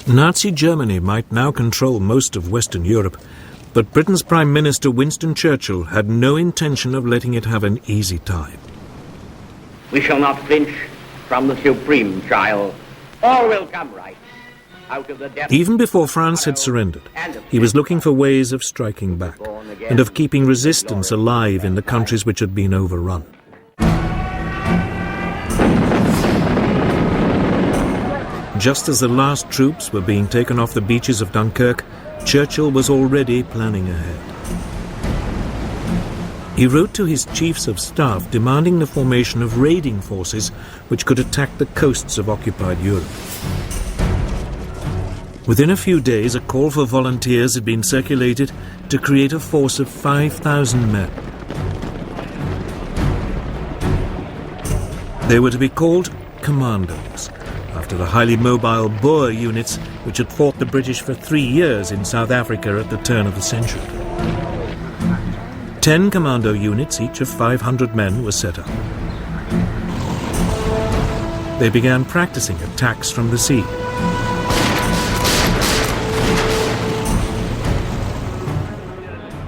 Nazi Germany might now control most of Western Europe, but Britain's Prime Minister Winston Churchill had no intention of letting it have an easy time. We shall not flinch from the supreme trial. All will come right out of the depths. Even before France had surrendered, he was looking for ways of striking back and of keeping resistance alive in the countries which had been overrun. Just as the last troops were being taken off the beaches of Dunkirk, Churchill was already planning ahead. He wrote to his chiefs of staff demanding the formation of raiding forces which could attack the coasts of occupied Europe. Within a few days, a call for volunteers had been circulated to create a force of 5,000 men. They were to be called commandos, after the highly mobile Boer units which had fought the British for 3 years in South Africa at the turn of the century. 10 commando units, each of 500 men, were set up. They began practicing attacks from the sea.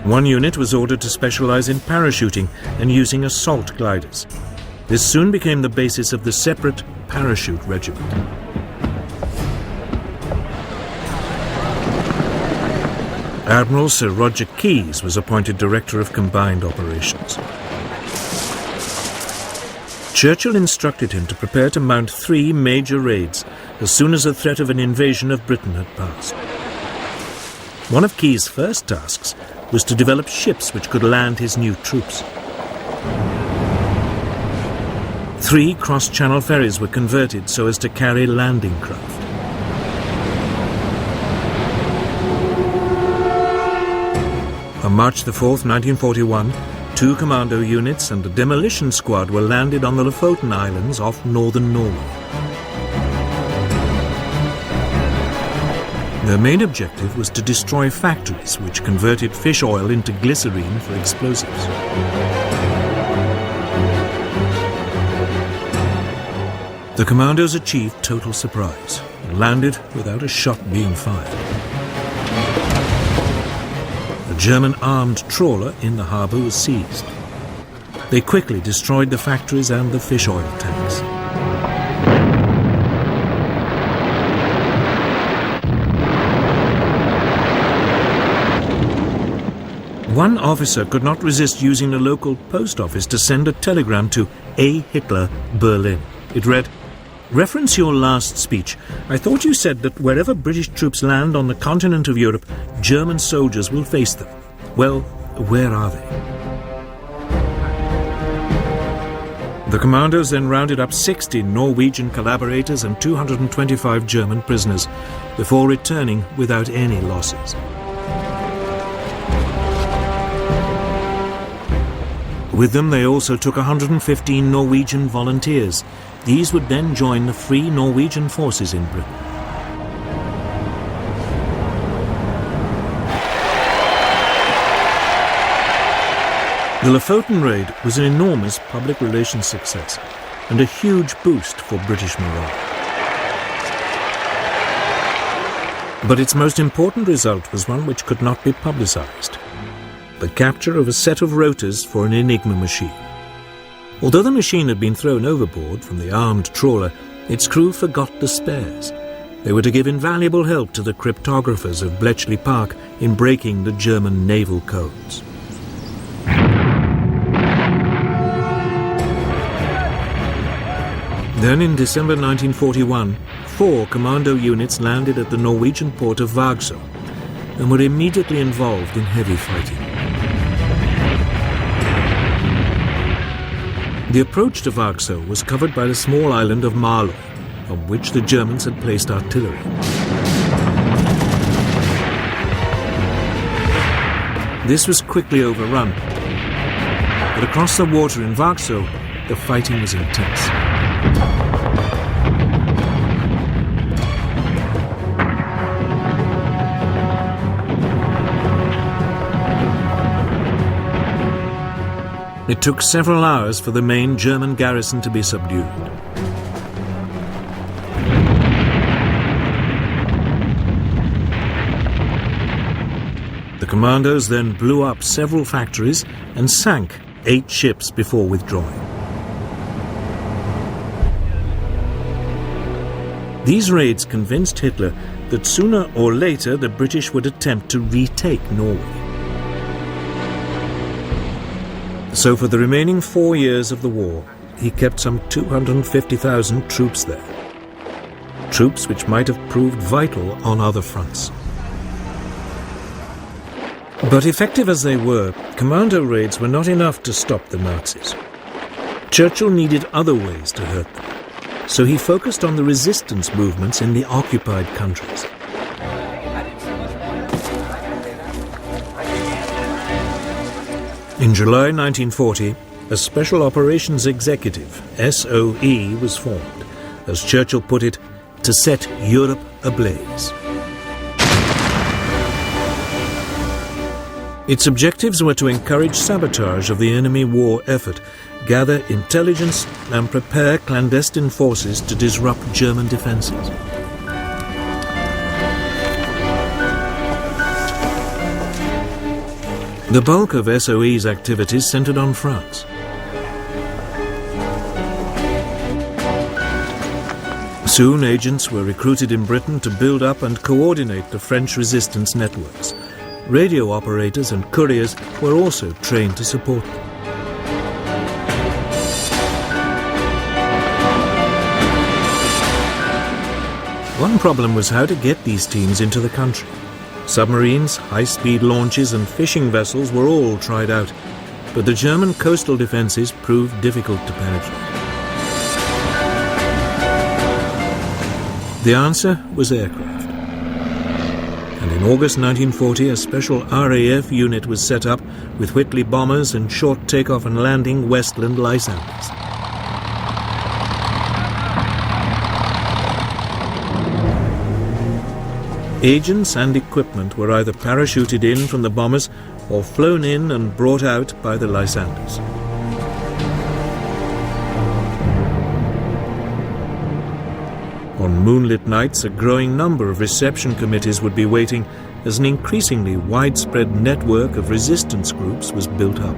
One unit was ordered to specialize in parachuting and using assault gliders. This soon became the basis of the separate parachute regiment. Admiral Sir Roger Keyes was appointed Director of Combined Operations. Churchill instructed him to prepare to mount 3 major raids as soon as the threat of an invasion of Britain had passed. One of Keyes' first tasks was to develop ships which could land his new troops. 3 cross-channel ferries were converted so as to carry landing craft. On March the 4th, 1941, 2 commando units and a demolition squad were landed on the Lofoten Islands off northern Norway. Their main objective was to destroy factories which converted fish oil into glycerine for explosives. The commandos achieved total surprise and landed without a shot being fired. A German armed trawler in the harbour was seized. They quickly destroyed the factories and the fish oil tanks. One officer could not resist using the local post office to send a telegram to A. Hitler, Berlin. It read, "Reference your last speech. I thought you said that wherever British troops land on the continent of Europe, German soldiers will face them. Well, where are they?" The commandos then rounded up 60 Norwegian collaborators and 225 German prisoners before returning without any losses. With them, they also took 115 Norwegian volunteers. These would then join the Free Norwegian Forces in Britain. The Lofoten raid was an enormous public relations success and a huge boost for British morale. But its most important result was one which could not be publicized: the capture of a set of rotors for an Enigma machine. Although the machine had been thrown overboard from the armed trawler, its crew forgot the spares. They were to give invaluable help to the cryptographers of Bletchley Park in breaking the German naval codes. Then in December 1941, 4 commando units landed at the Norwegian port of Vagsø and were immediately involved in heavy fighting. The approach to Vagsø was covered by the small island of Malø, on which the Germans had placed artillery. This was quickly overrun, but across the water in Vagsø, the fighting was intense. It took several hours for the main German garrison to be subdued. commandos then blew up several factories and sank 8 ships before withdrawing. These raids convinced Hitler that sooner or later the British would attempt to retake Norway. So for the remaining 4 years of the war, he kept some 250,000 troops there. Troops which might have proved vital on other fronts. But effective as they were, commando raids were not enough to stop the Nazis. Churchill needed other ways to hurt them, so he focused on the resistance movements in the occupied countries. In July 1940, a Special Operations Executive, SOE, was formed, as Churchill put it, to set Europe ablaze. Its objectives were to encourage sabotage of the enemy war effort, gather intelligence and prepare clandestine forces to disrupt German defences. The bulk of SOE's activities centred on France. Soon agents were recruited in Britain to build up and coordinate the French resistance networks. Radio operators and couriers were also trained to support them. One problem was how to get these teams into the country. Submarines, high-speed launches and fishing vessels were all tried out, but the German coastal defences proved difficult to penetrate. The answer was aircraft. And in August 1940, a special RAF unit was set up with Whitley bombers and short takeoff and landing Westland Lysanders. Agents and equipment were either parachuted in from the bombers or flown in and brought out by the Lysanders. On moonlit nights, a growing number of reception committees would be waiting as an increasingly widespread network of resistance groups was built up.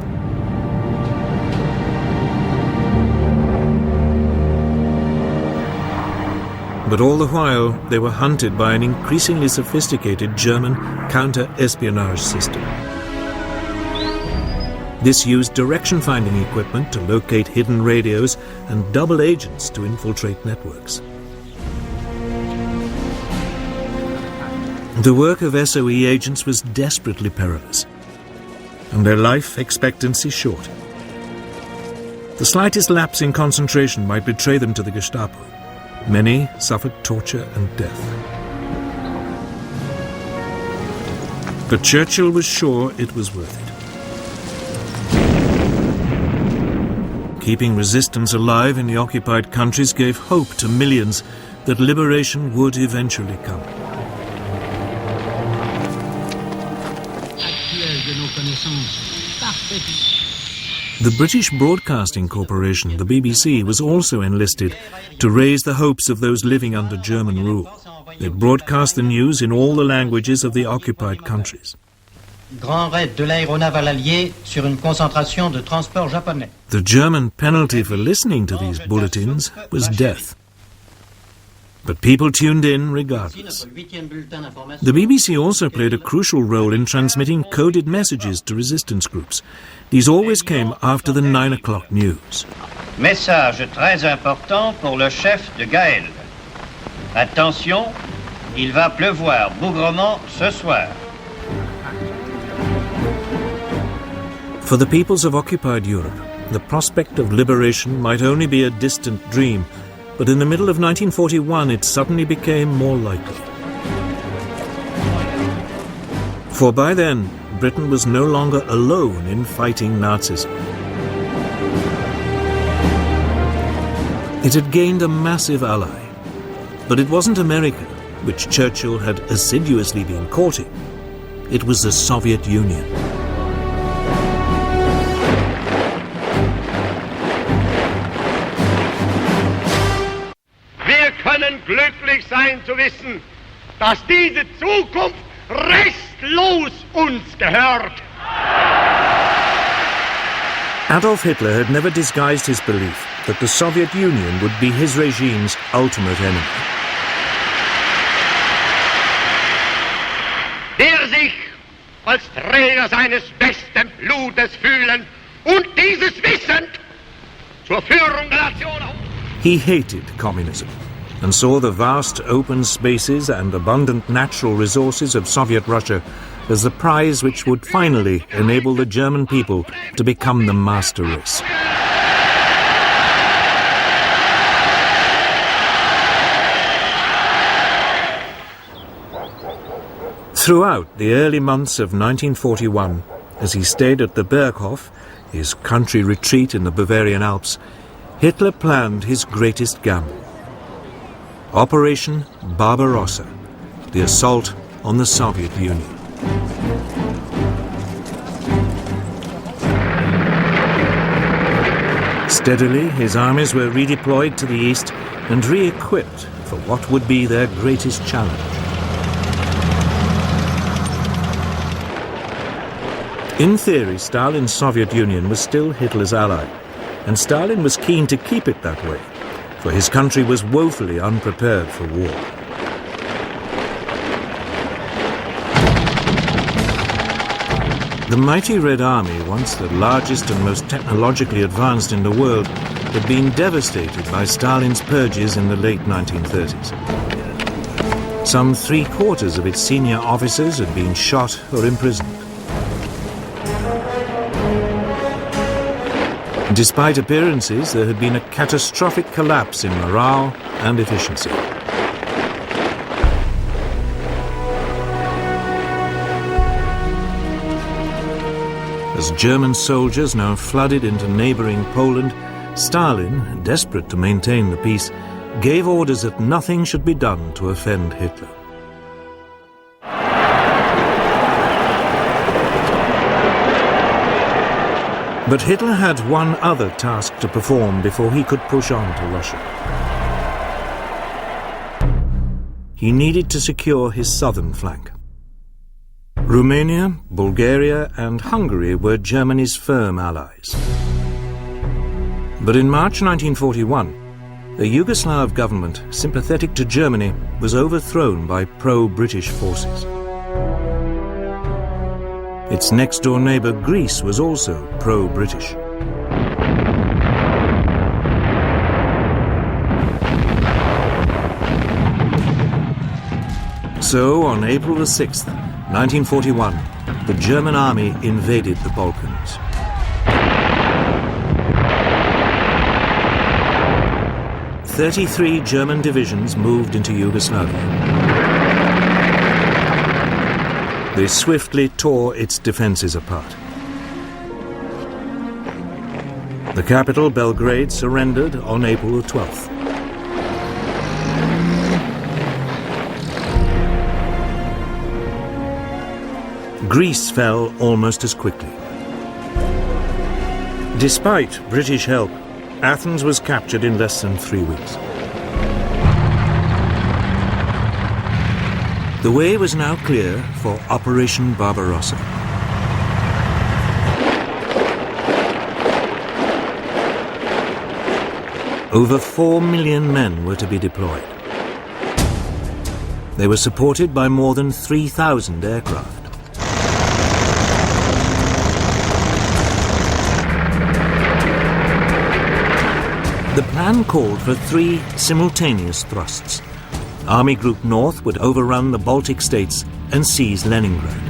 But all the while, they were hunted by an increasingly sophisticated German counter-espionage system. This used direction-finding equipment to locate hidden radios and double agents to infiltrate networks. The work of SOE agents was desperately perilous, and their life expectancy short. The slightest lapse in concentration might betray them to the Gestapo. Many suffered torture and death. But Churchill was sure it was worth it. Keeping resistance alive in the occupied countries gave hope to millions that liberation would eventually come. The British Broadcasting Corporation, the BBC, was also enlisted to raise the hopes of those living under German rule. It broadcast the news in all the languages of the occupied countries. The German penalty for listening to these bulletins was death. But people tuned in regardless. The BBC also played a crucial role in transmitting coded messages to resistance groups. These always came after the 9 o'clock news. Message très important pour le chef de Gaël. Attention, il va pleuvoir bougrement ce soir. For the peoples of occupied Europe, the prospect of liberation might only be a distant dream, but in the middle of 1941 it suddenly became more likely. For by then, Britain was no longer alone in fighting Nazism. It had gained a massive ally, but it wasn't America, which Churchill had assiduously been courting. It was the Soviet Union. Wir können glücklich sein zu wissen, dass diese Zukunft Rest los uns gehört. Adolf Hitler had never disguised his belief that the Soviet Union would be his regime's ultimate enemy. Der sich als Träger seines besten Blutes fühlen und dieses wissend zur Führung der Nation. He hated communism and saw the vast open spaces and abundant natural resources of Soviet Russia as the prize which would finally enable the German people to become the master race. Throughout the early months of 1941, as he stayed at the Berghof, his country retreat in the Bavarian Alps, Hitler planned his greatest gamble. Operation Barbarossa, the assault on the Soviet Union. Steadily, his armies were redeployed to the east and re-equipped for what would be their greatest challenge. In theory, Stalin's Soviet Union was still Hitler's ally, and Stalin was keen to keep it that way, for his country was woefully unprepared for war. The mighty Red Army, once the largest and most technologically advanced in the world, had been devastated by Stalin's purges in the late 1930s. Some 3/4 of its senior officers had been shot or imprisoned. Despite appearances, there had been a catastrophic collapse in morale and efficiency. As German soldiers now flooded into neighboring Poland, Stalin, desperate to maintain the peace, gave orders that nothing should be done to offend Hitler. But Hitler had one other task to perform before he could push on to Russia. He needed to secure his southern flank. Romania, Bulgaria and Hungary were Germany's firm allies. But in March 1941, a Yugoslav government sympathetic to Germany was overthrown by pro-British forces. Its next-door neighbour Greece was also pro-British. So, on April the 6th, 1941, the German army invaded the Balkans. "33 German divisions moved into Yugoslavia. They swiftly tore its defences apart. The capital, Belgrade, surrendered on April the 12th. Greece fell almost as quickly. Despite British help, Athens was captured in less than 3 weeks. The way was now clear for Operation Barbarossa. Over 4 million men were to be deployed. They were supported by more than 3,000 aircraft. The plan called for 3 simultaneous thrusts. Army Group North would overrun the Baltic states and seize Leningrad.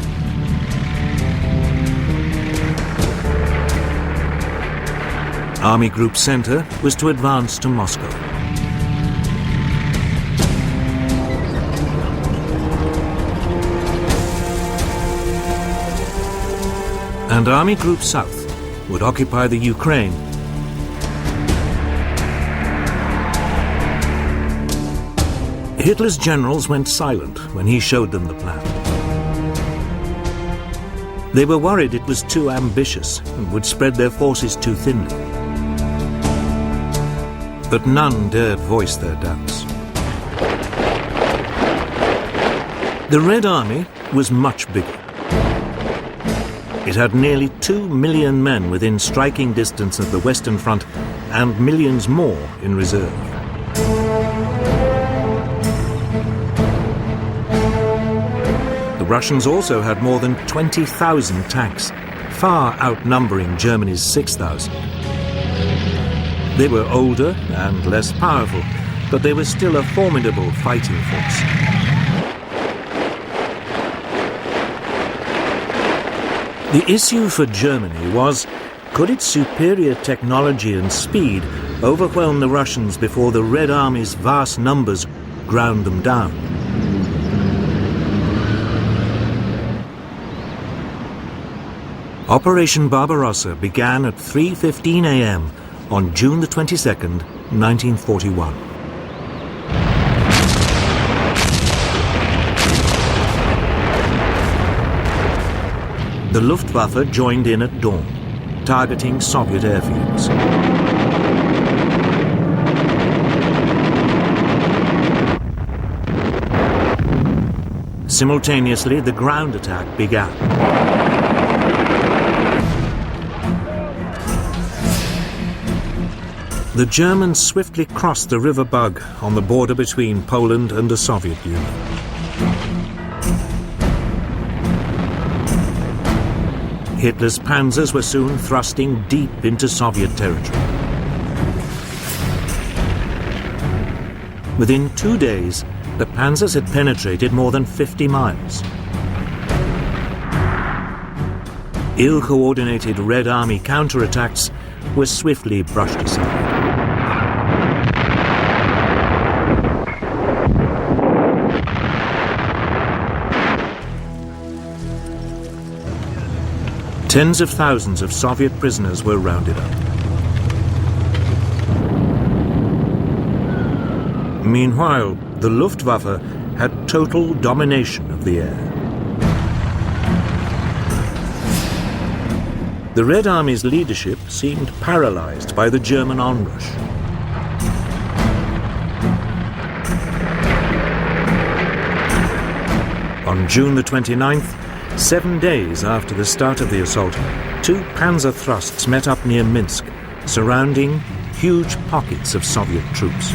Army Group Center was to advance to Moscow. And Army Group South would occupy the Ukraine. Hitler's generals went silent when he showed them the plan. They were worried it was too ambitious and would spread their forces too thinly. But none dared voice their doubts. The Red Army was much bigger. It had nearly 2 million men within striking distance of the Western Front and millions more in reserve. The Russians also had more than 20,000 tanks, far outnumbering Germany's 6,000. They were older and less powerful, but they were still a formidable fighting force. The issue for Germany was, could its superior technology and speed overwhelm the Russians before the Red Army's vast numbers ground them down? Operation Barbarossa began at 3:15 a.m. on June the 22nd, 1941. The Luftwaffe joined in at dawn, targeting Soviet airfields. Simultaneously, the ground attack began. The Germans swiftly crossed the River Bug on the border between Poland and the Soviet Union. Hitler's panzers were soon thrusting deep into Soviet territory. Within 2 days, the panzers had penetrated more than 50 miles. Ill-coordinated Red Army counterattacks were swiftly brushed aside. Tens of thousands of Soviet prisoners were rounded up. Meanwhile, the Luftwaffe had total domination of the air. The Red Army's leadership seemed paralyzed by the German onrush. On June the 29th, 7 days after the start of the assault, 2 panzer thrusts met up near Minsk, surrounding huge pockets of Soviet troops.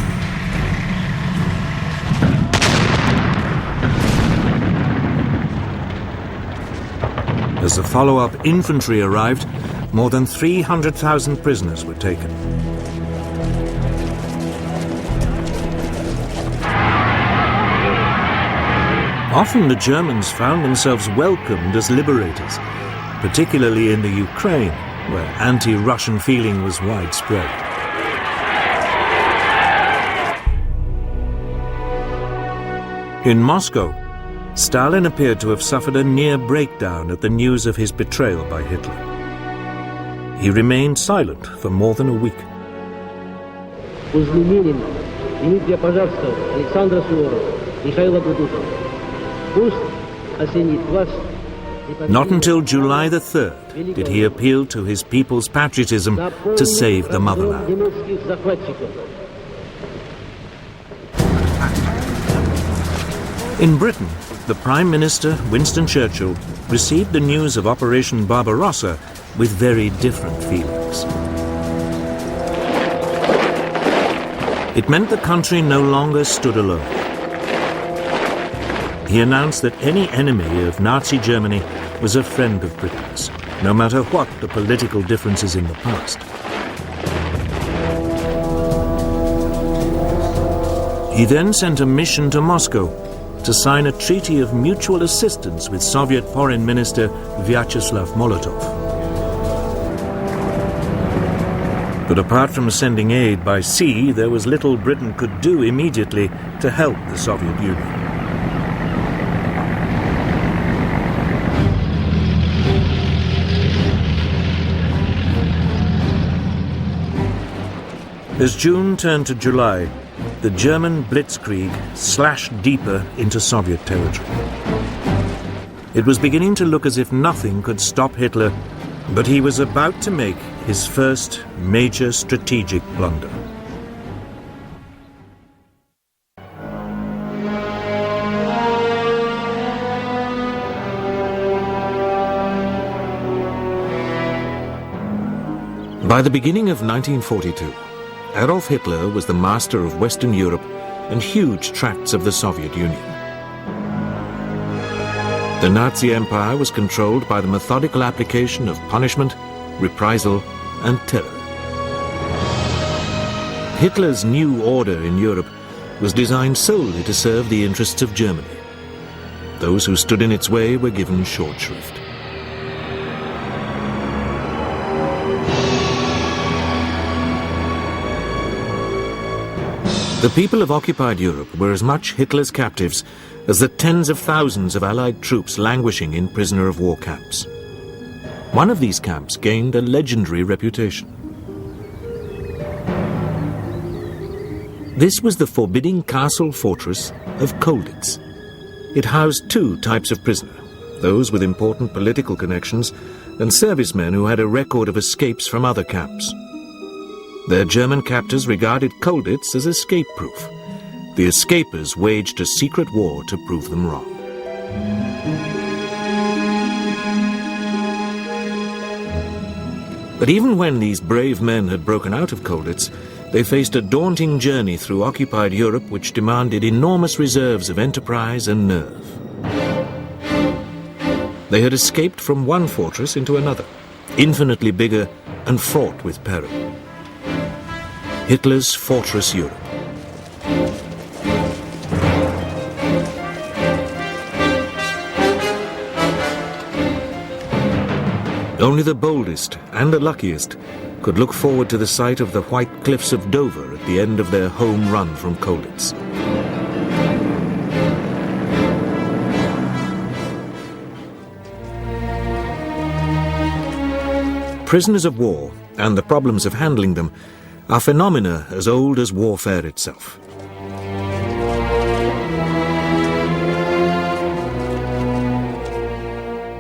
As the follow-up infantry arrived, more than 300,000 prisoners were taken. Often the Germans found themselves welcomed as liberators, particularly in the Ukraine, where anti-Russian feeling was widespread. In Moscow, Stalin appeared to have suffered a near breakdown at the news of his betrayal by Hitler. He remained silent for more than a week. Not until July the 3rd did he appeal to his people's patriotism to save the motherland. In Britain, the Prime Minister, Winston Churchill, received the news of Operation Barbarossa with very different feelings. It meant the country no longer stood alone. He announced that any enemy of Nazi Germany was a friend of Britain's, no matter what the political differences in the past. He then sent a mission to Moscow to sign a treaty of mutual assistance with Soviet Foreign Minister Vyacheslav Molotov. But apart from sending aid by sea, there was little Britain could do immediately to help the Soviet Union. As June turned to July, the German blitzkrieg slashed deeper into Soviet territory. It was beginning to look as if nothing could stop Hitler, but he was about to make his first major strategic blunder. By the beginning of 1942, Adolf Hitler was the master of Western Europe and huge tracts of the Soviet Union. The Nazi Empire was controlled by the methodical application of punishment, reprisal, and terror. Hitler's new order in Europe was designed solely to serve the interests of Germany. Those who stood in its way were given short shrift. The people of occupied Europe were as much Hitler's captives as the tens of thousands of Allied troops languishing in prisoner-of-war camps. One of these camps gained a legendary reputation. This was the forbidding castle fortress of Colditz. It housed two types of prisoner, those with important political connections and servicemen who had a record of escapes from other camps. Their German captors regarded Colditz as escape-proof. The escapers waged a secret war to prove them wrong. But even when these brave men had broken out of Colditz, they faced a daunting journey through occupied Europe which demanded enormous reserves of enterprise and nerve. They had escaped from one fortress into another, infinitely bigger and fraught with peril. Hitler's Fortress Europe. Only the boldest and the luckiest could look forward to the sight of the white cliffs of Dover at the end of their home run from Colditz. Prisoners of war and the problems of handling them are phenomena as old as warfare itself.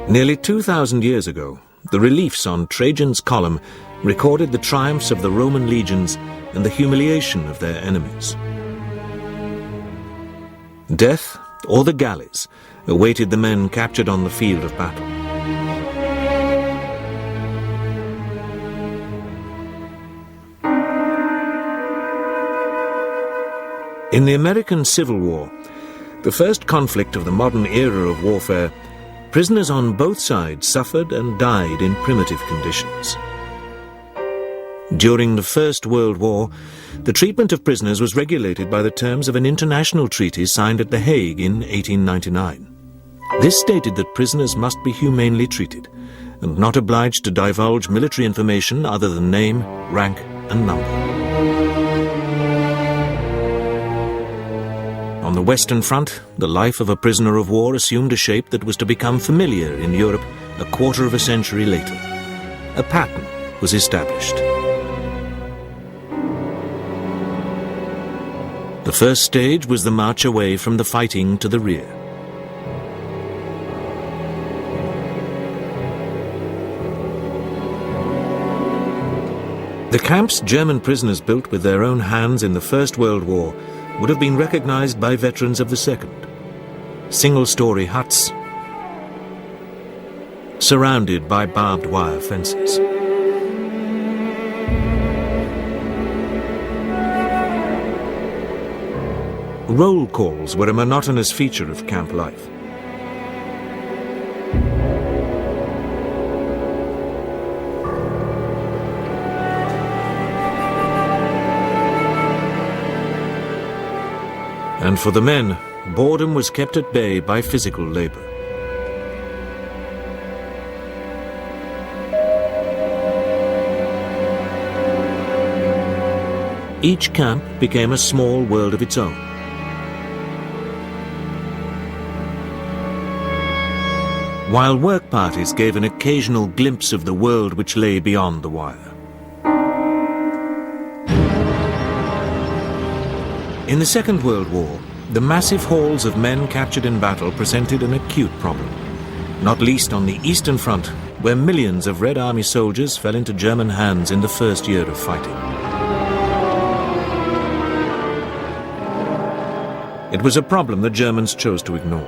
Nearly 2,000 years ago, the reliefs on Trajan's column recorded the triumphs of the Roman legions and the humiliation of their enemies. Death or the galleys awaited the men captured on the field of battle. In the American Civil War, the first conflict of the modern era of warfare, prisoners on both sides suffered and died in primitive conditions. During the First World War, the treatment of prisoners was regulated by the terms of an international treaty signed at The Hague in 1899. This stated that prisoners must be humanely treated and not obliged to divulge military information other than name, rank, and number. On the Western Front, the life of a prisoner of war assumed a shape that was to become familiar in Europe a quarter of a century later. A pattern was established. The first stage was the march away from the fighting to the rear. The camps German prisoners built with their own hands in the First World War would have been recognized by veterans of the Second. Single-story huts surrounded by barbed wire fences. Roll calls were a monotonous feature of camp life. And for the men, boredom was kept at bay by physical labor. Each camp became a small world of its own. While work parties gave an occasional glimpse of the world which lay beyond the wire. In the Second World War, the massive hauls of men captured in battle presented an acute problem, not least on the Eastern Front, where millions of Red Army soldiers fell into German hands in the first year of fighting. It was a problem the Germans chose to ignore.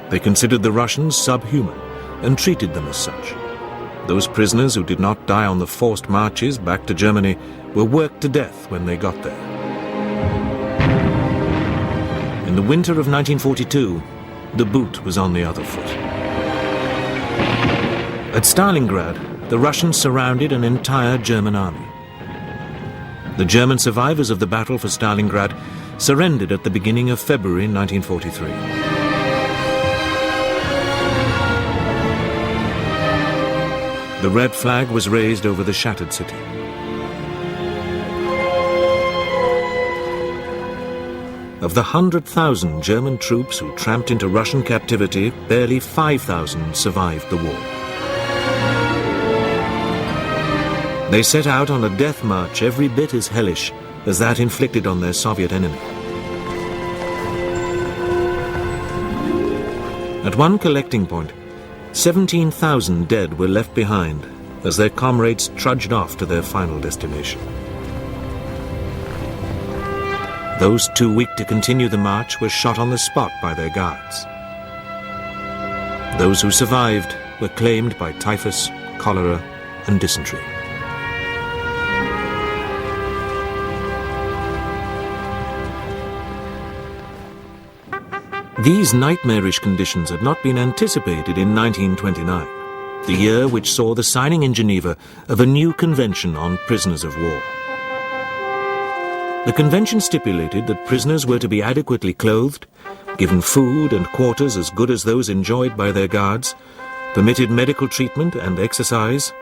They considered the Russians subhuman and treated them as such. Those prisoners who did not die on the forced marches back to Germany were worked to death when they got there. In the winter of 1942, the boot was on the other foot. At Stalingrad, the Russians surrounded an entire German army. The German survivors of the battle for Stalingrad surrendered at the beginning of February 1943. The red flag was raised over the shattered city. Of the 100,000 German troops who tramped into Russian captivity, barely 5,000 survived the war. They set out on a death march every bit as hellish as that inflicted on their Soviet enemy. At one collecting point, 17,000 dead were left behind as their comrades trudged off to their final destination. Those too weak to continue the march were shot on the spot by their guards. Those who survived were claimed by typhus, cholera, and dysentery. These nightmarish conditions had not been anticipated in 1929, the year which saw the signing in Geneva of a new convention on prisoners of war. The convention stipulated that prisoners were to be adequately clothed, given food and quarters as good as those enjoyed by their guards, permitted medical treatment and exercise,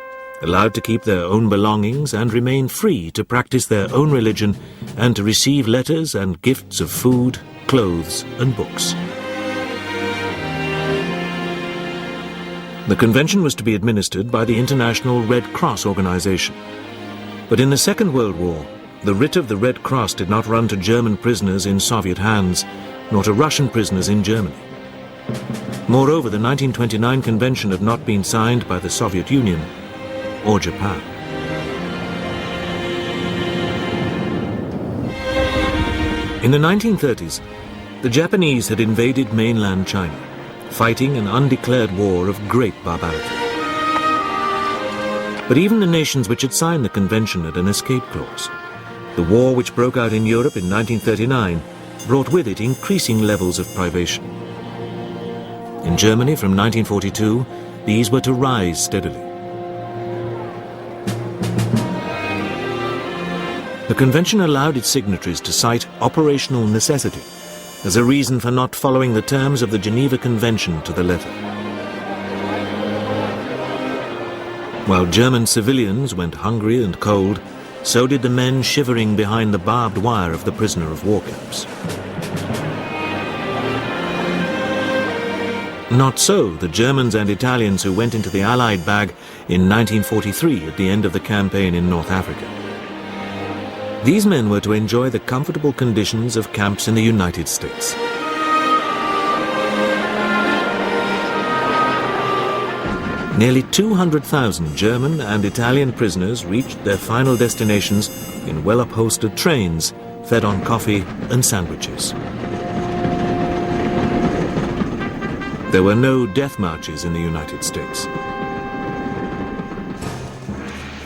allowed to keep their own belongings and remain free to practice their own religion and to receive letters and gifts of food, clothes and books. The convention was to be administered by the International Red Cross organization. But in the Second World War, the writ of the Red Cross did not run to German prisoners in Soviet hands, nor to Russian prisoners in Germany. Moreover, the 1929 convention had not been signed by the Soviet Union or Japan. In the 1930s, the Japanese had invaded mainland China, fighting an undeclared war of great barbarity. But even the nations which had signed the convention had an escape clause. The war which broke out in Europe in 1939 brought with it increasing levels of privation. In Germany from 1942, these were to rise steadily. The convention allowed its signatories to cite operational necessity as a reason for not following the terms of the Geneva Convention to the letter. While German civilians went hungry and cold, so did the men shivering behind the barbed wire of the prisoner of war camps. Not so the Germans and Italians who went into the Allied bag in 1943 at the end of the campaign in North Africa. These men were to enjoy the comfortable conditions of camps in the United States. Nearly 200,000 German and Italian prisoners reached their final destinations in well-upholstered trains, fed on coffee and sandwiches. There were no death marches in the United States.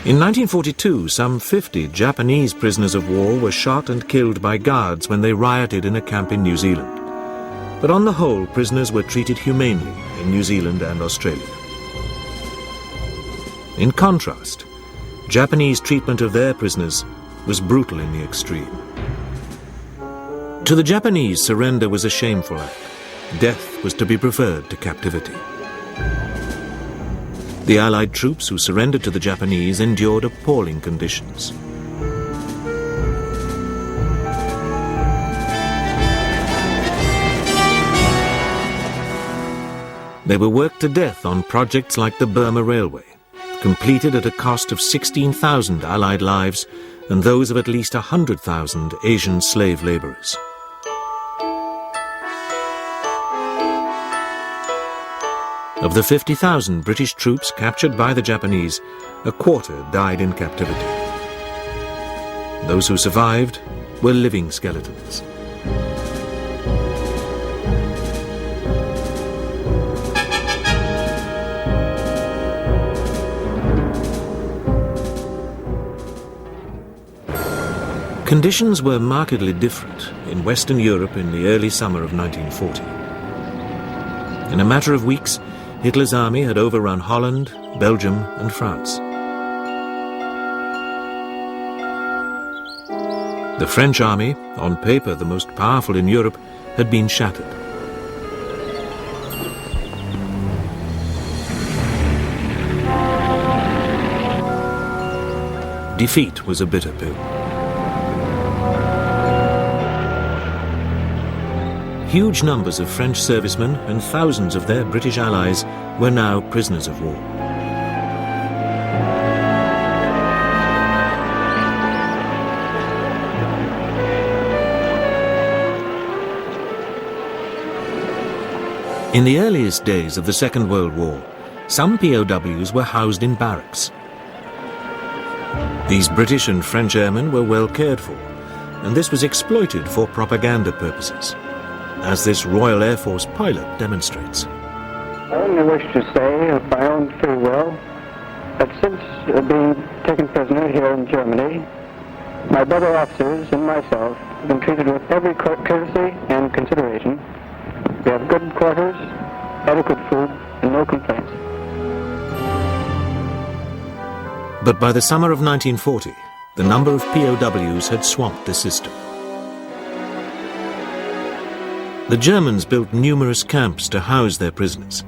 In 1942, some 50 Japanese prisoners of war were shot and killed by guards when they rioted in a camp in New Zealand. But on the whole, prisoners were treated humanely in New Zealand and Australia. In contrast, Japanese treatment of their prisoners was brutal in the extreme. To the Japanese, surrender was a shameful act. Death was to be preferred to captivity. The Allied troops who surrendered to the Japanese endured appalling conditions. They were worked to death on projects like the Burma Railway, completed at a cost of 16,000 Allied lives and those of at least 100,000 Asian slave laborers. Of the 50,000 British troops captured by the Japanese, a quarter died in captivity. Those who survived were living skeletons. Conditions were markedly different in Western Europe in the early summer of 1940. In a matter of weeks, Hitler's army had overrun Holland, Belgium, and France. The French army, on paper the most powerful in Europe, had been shattered. Defeat was a bitter pill. Huge numbers of French servicemen and thousands of their British allies were now prisoners of war. In the earliest days of the Second World War, some POWs were housed in barracks. These British and French airmen were well cared for, and this was exploited for propaganda purposes, as this Royal Air Force pilot demonstrates. I only wish to say, of my own free will, that since being taken prisoner here in Germany, my brother officers and myself have been treated with every courtesy and consideration. We have good quarters, adequate food, and no complaints. But by the summer of 1940, the number of POWs had swamped the system. The Germans built numerous camps to house their prisoners.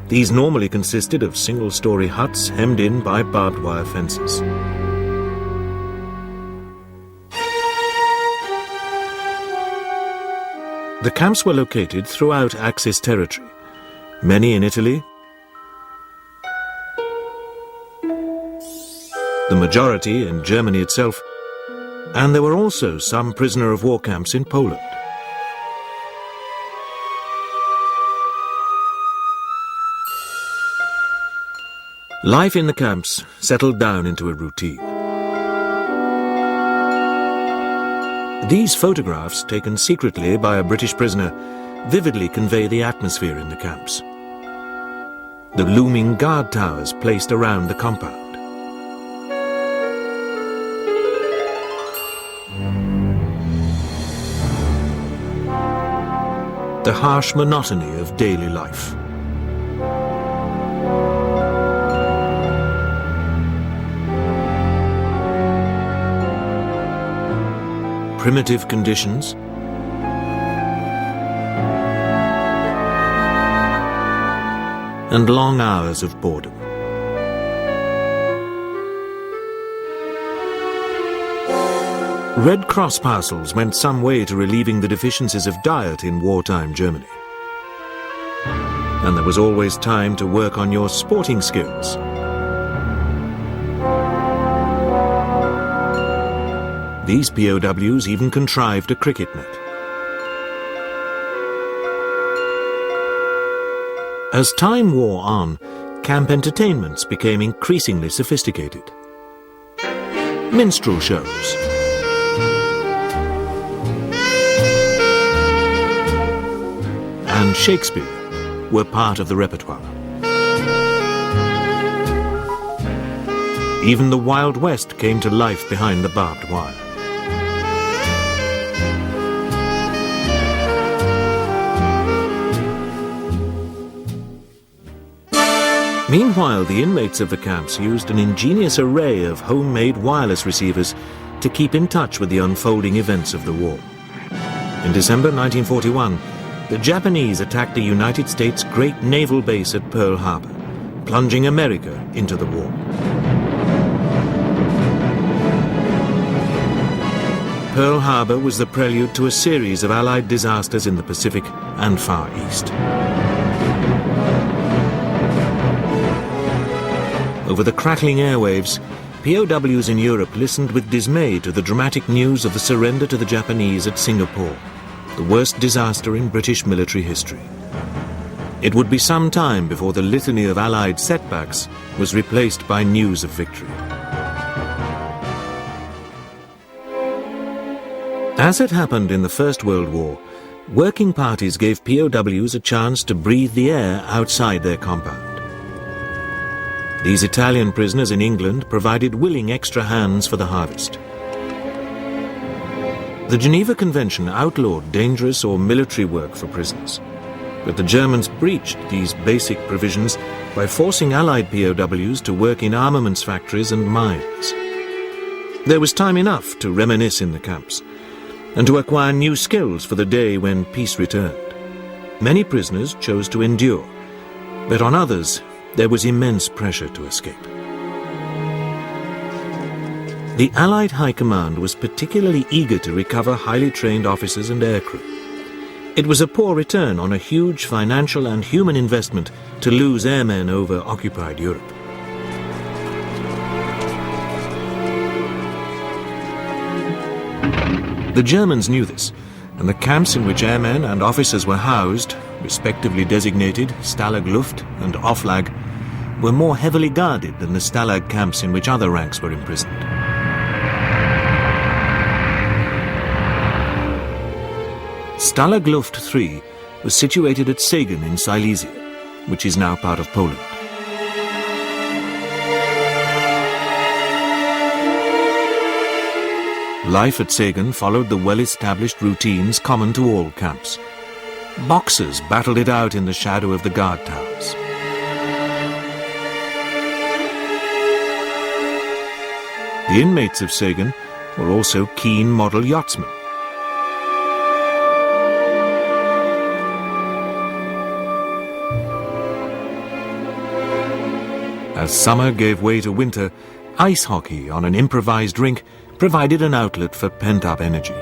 These normally consisted of single-story huts hemmed in by barbed wire fences. The camps were located throughout Axis territory, many in Italy, the majority in Germany itself, and there were also some prisoner of war camps in Poland. Life in the camps settled down into a routine. These photographs, taken secretly by a British prisoner, vividly convey the atmosphere in the camps. The looming guard towers placed around the compound. The harsh monotony of daily life. Primitive conditions, and long hours of boredom. Red Cross parcels went some way to relieving the deficiencies of diet in wartime Germany. And there was always time to work on your sporting skills. These POWs even contrived a cricket net. As time wore on, camp entertainments became increasingly sophisticated. Minstrel shows, and Shakespeare were part of the repertoire. Even the Wild West came to life behind the barbed wire. Meanwhile, the inmates of the camps used an ingenious array of homemade wireless receivers to keep in touch with the unfolding events of the war. In December 1941, the Japanese attacked the United States' great naval base at Pearl Harbor, plunging America into the war. Pearl Harbor was the prelude to a series of Allied disasters in the Pacific and Far East. Over the crackling airwaves, POWs in Europe listened with dismay to the dramatic news of the surrender to the Japanese at Singapore, the worst disaster in British military history. It would be some time before the litany of Allied setbacks was replaced by news of victory. As had happened in the First World War, working parties gave POWs a chance to breathe the air outside their compound. These Italian prisoners in England provided willing extra hands for the harvest. The Geneva Convention outlawed dangerous or military work for prisoners, but the Germans breached these basic provisions by forcing Allied POWs to work in armaments factories and mines. There was time enough to reminisce in the camps and to acquire new skills for the day when peace returned. Many prisoners chose to endure, but on others there was immense pressure to escape. The Allied High Command was particularly eager to recover highly trained officers and aircrew. It was a poor return on a huge financial and human investment to lose airmen over occupied Europe. The Germans knew this, and the camps in which airmen and officers were housed, respectively designated Stalag Luft and Oflag, were more heavily guarded than the Stalag camps in which other ranks were imprisoned. Stalag Luft III was situated at Sagan in Silesia, which is now part of Poland. Life at Sagan followed the well-established routines common to all camps. Boxers battled it out in the shadow of the guard towers. The inmates of Sagan were also keen model yachtsmen. As summer gave way to winter, ice hockey on an improvised rink provided an outlet for pent-up energy.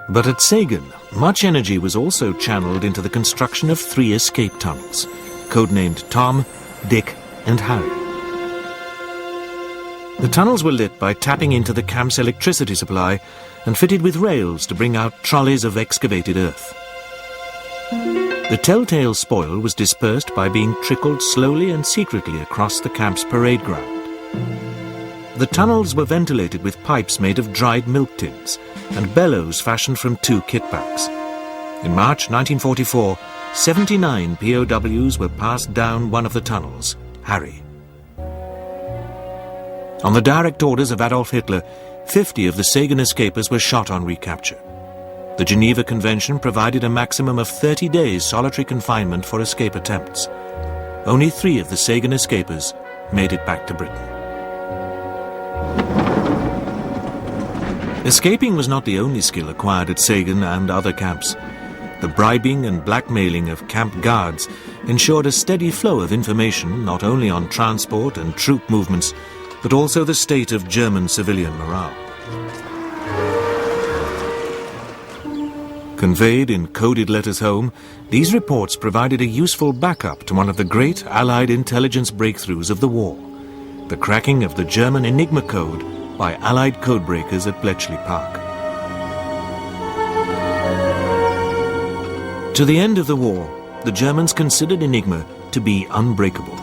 But at Sagan, much energy was also channeled into the construction of 3 escape tunnels, codenamed Tom, Dick, and Harry. The tunnels were lit by tapping into the camp's electricity supply and fitted with rails to bring out trolleys of excavated earth. The telltale spoil was dispersed by being trickled slowly and secretly across the camp's parade ground. The tunnels were ventilated with pipes made of dried milk tins and bellows fashioned from 2 kit bags. In March 1944, 79 POWs were passed down one of the tunnels, Harry. On the direct orders of Adolf Hitler, 50 of the Sagan escapers were shot on recapture. The Geneva Convention provided a maximum of 30 days solitary confinement for escape attempts. Only 3 of the Sagan escapers made it back to Britain. Escaping was not the only skill acquired at Sagan and other camps. The bribing and blackmailing of camp guards ensured a steady flow of information not only on transport and troop movements, but also the state of German civilian morale. Conveyed in coded letters home, these reports provided a useful backup to one of the great Allied intelligence breakthroughs of the war, the cracking of the German Enigma code by Allied codebreakers at Bletchley Park. To the end of the war, the Germans considered Enigma to be unbreakable.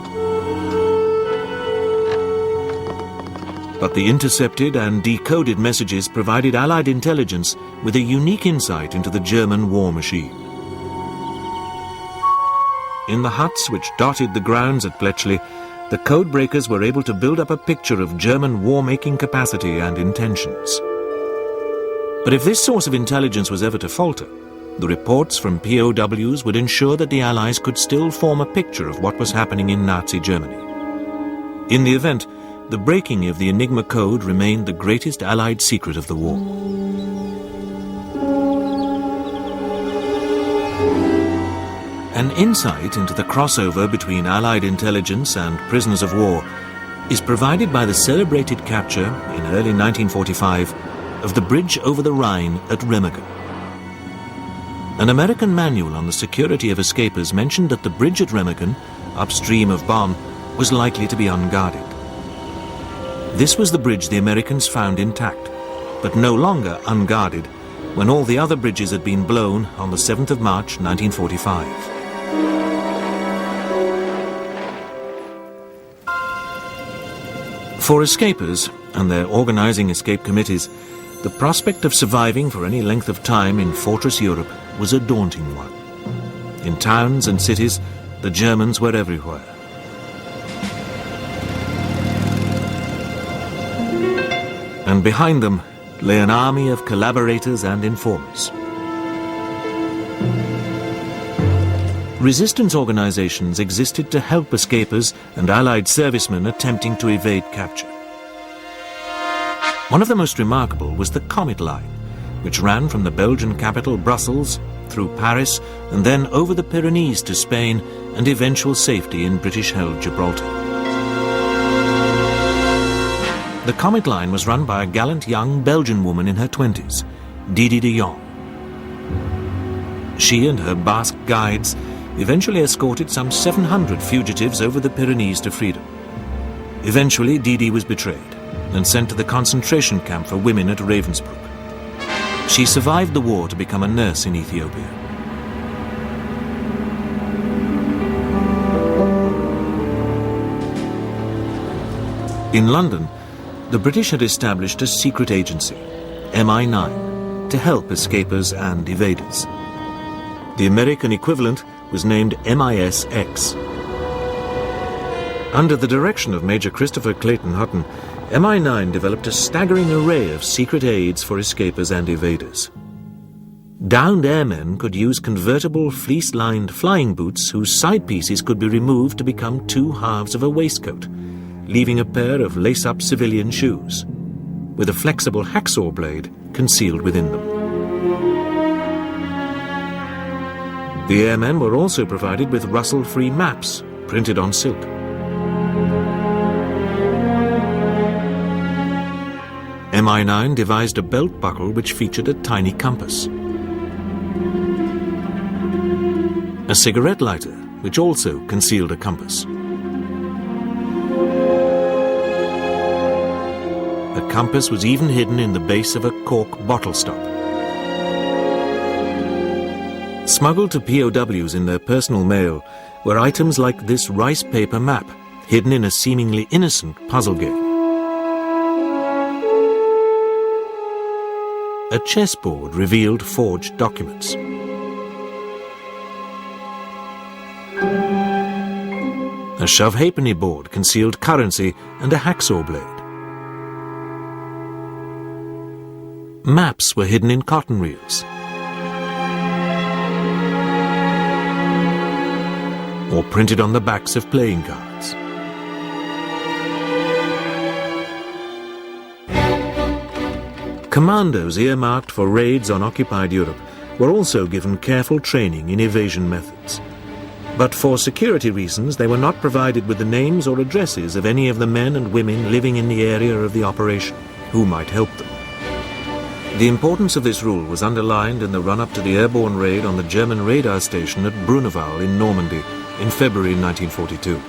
But the intercepted and decoded messages provided Allied intelligence with a unique insight into the German war machine. In the huts which dotted the grounds at Bletchley, the codebreakers were able to build up a picture of German war-making capacity and intentions. But if this source of intelligence was ever to falter, the reports from POWs would ensure that the Allies could still form a picture of what was happening in Nazi Germany. In the event, the breaking of the Enigma code remained the greatest Allied secret of the war. An insight into the crossover between Allied intelligence and prisoners of war is provided by the celebrated capture in early 1945 of the bridge over the Rhine at Remagen. An American manual on the security of escapers mentioned that the bridge at Remagen, upstream of Bonn, was likely to be unguarded. This was the bridge the Americans found intact, but no longer unguarded, when all the other bridges had been blown on the 7th of March 1945. For escapers and their organizing escape committees, the prospect of surviving for any length of time in Fortress Europe was a daunting one. In towns and cities, the Germans were everywhere. And behind them lay an army of collaborators and informers. Resistance organizations existed to help escapers and Allied servicemen attempting to evade capture. One of the most remarkable was the Comet Line, which ran from the Belgian capital Brussels through Paris and then over the Pyrenees to Spain and eventual safety in British-held Gibraltar. The Comet Line was run by a gallant young Belgian woman in her 20s, Didi de Jong. She and her Basque guides eventually escorted some 700 fugitives over the Pyrenees to freedom. Eventually, Didi was betrayed and sent to the concentration camp for women at Ravensbrück. She survived the war to become a nurse in Ethiopia. In London, the British had established a secret agency, MI9, to help escapers and evaders. The American equivalent was named MIS-X. Under the direction of Major Christopher Clayton Hutton, MI9 developed a staggering array of secret aids for escapers and evaders. Downed airmen could use convertible fleece-lined flying boots whose side pieces could be removed to become two halves of a waistcoat, leaving a pair of lace-up civilian shoes, with a flexible hacksaw blade concealed within them. The airmen were also provided with rustle-free maps printed on silk. MI9 devised a belt buckle which featured a tiny compass. A cigarette lighter which also concealed a compass. The compass was even hidden in the base of a cork bottle stop. Smuggled to POWs in their personal mail were items like this rice paper map, hidden in a seemingly innocent puzzle game. A chessboard revealed forged documents. A shove halfpenny board concealed currency and a hacksaw blade. Maps were hidden in cotton reels. Or printed on the backs of playing cards. Commandos earmarked for raids on occupied Europe were also given careful training in evasion methods. But for security reasons, they were not provided with the names or addresses of any of the men and women living in the area of the operation who might help them. The importance of this rule was underlined in the run-up to the airborne raid on the German radar station at Bruneval in Normandy in February 1942.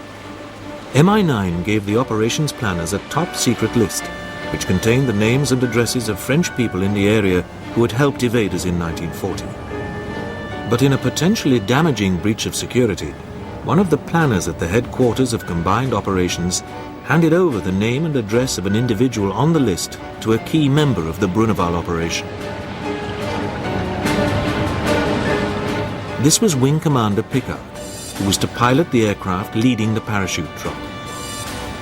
MI9 gave the operations planners a top-secret list which contained the names and addresses of French people in the area who had helped evaders in 1940. But in a potentially damaging breach of security, one of the planners at the headquarters of Combined Operations handed over the name and address of an individual on the list to a key member of the Bruneval operation. This was Wing Commander Pickard, who was to pilot the aircraft leading the parachute drop.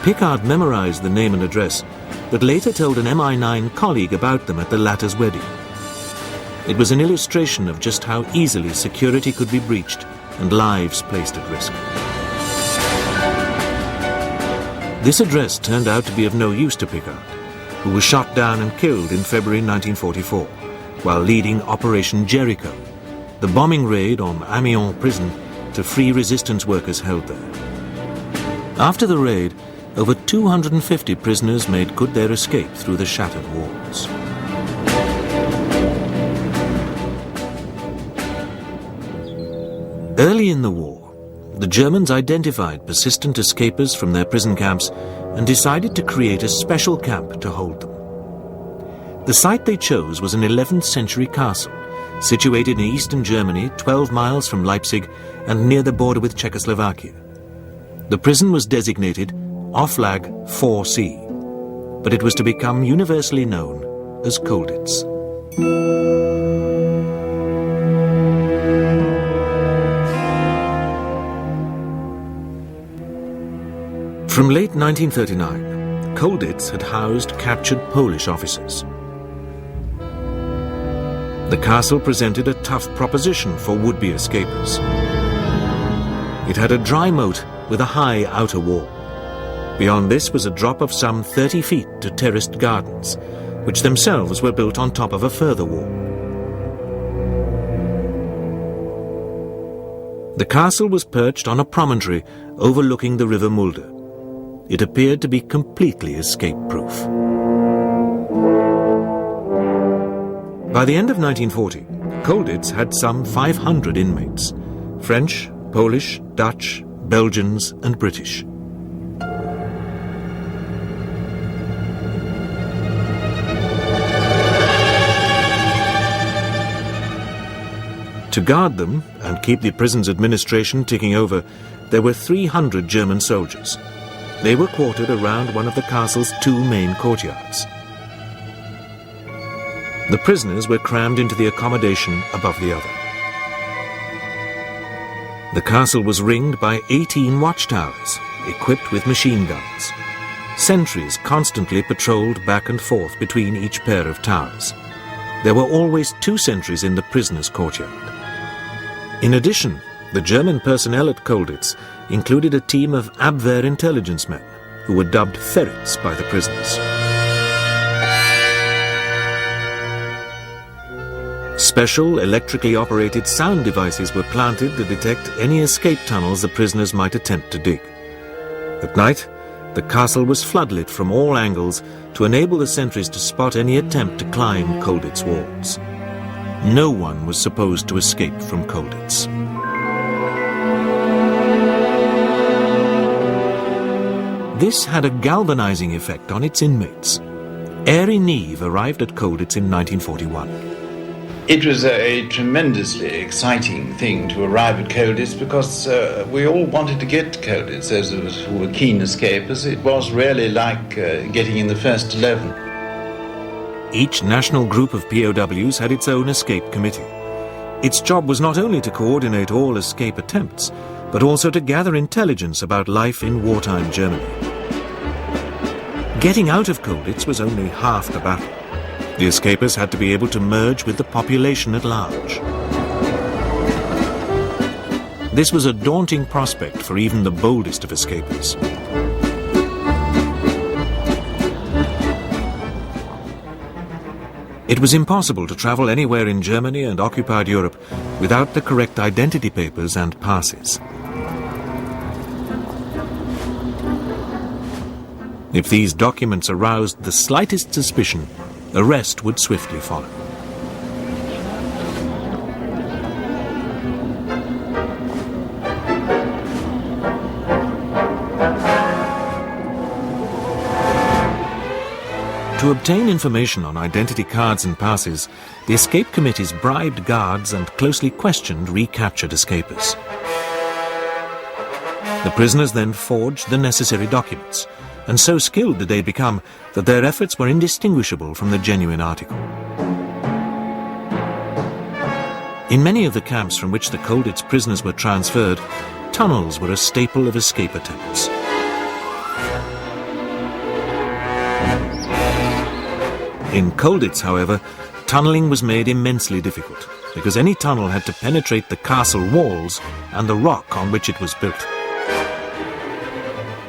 Pickard memorized the name and address, but later told an MI9 colleague about them at the latter's wedding. It was an illustration of just how easily security could be breached and lives placed at risk. This address turned out to be of no use to Pickard, who was shot down and killed in February 1944 while leading Operation Jericho, the bombing raid on Amiens prison to free resistance workers held there. After the raid, over 250 prisoners made good their escape through the shattered walls. Early in the war, the Germans identified persistent escapers from their prison camps and decided to create a special camp to hold them. The site they chose was an 11th century castle, situated in eastern Germany, 12 miles from Leipzig and near the border with Czechoslovakia. The prison was designated Oflag 4C, but it was to become universally known as Colditz. From late 1939, Colditz had housed captured Polish officers. The castle presented a tough proposition for would-be escapers. It had a dry moat with a high outer wall. Beyond this was a drop of some 30 feet to terraced gardens, which themselves were built on top of a further wall. The castle was perched on a promontory overlooking the river Mulde. It appeared to be completely escape-proof. By the end of 1940, Colditz had some 500 inmates: French, Polish, Dutch, Belgians and British. To guard them and keep the prison's administration ticking over, there were 300 German soldiers. They were quartered around one of the castle's two main courtyards. The prisoners were crammed into the accommodation above the other. The castle was ringed by 18 watchtowers, equipped with machine guns. Sentries constantly patrolled back and forth between each pair of towers. There were always 2 sentries in the prisoners' courtyard. In addition, the German personnel at Colditz included a team of Abwehr intelligence men who were dubbed ferrets by the prisoners. Special electrically operated sound devices were planted to detect any escape tunnels the prisoners might attempt to dig. At night, the castle was floodlit from all angles to enable the sentries to spot any attempt to climb Colditz walls. No one was supposed to escape from Colditz. This had a galvanizing effect on its inmates. Airy Neve arrived at Colditz in 1941. It was a tremendously exciting thing to arrive at Colditz because we all wanted to get to Colditz, those of us who were keen escapers. It was really like getting in the first 11. Each national group of POWs had its own escape committee. Its job was not only to coordinate all escape attempts, but also to gather intelligence about life in wartime Germany. Getting out of Colditz was only half the battle. The escapers had to be able to merge with the population at large. This was a daunting prospect for even the boldest of escapers. It was impossible to travel anywhere in Germany and occupied Europe without the correct identity papers and passes. If these documents aroused the slightest suspicion, arrest would swiftly follow. To obtain information on identity cards and passes, the escape committees bribed guards and closely questioned recaptured escapers. The prisoners then forged the necessary documents, and so skilled did they become that their efforts were indistinguishable from the genuine article. In many of the camps from which the Colditz prisoners were transferred, tunnels were a staple of escape attempts. In Colditz, however, tunneling was made immensely difficult, because any tunnel had to penetrate the castle walls and the rock on which it was built.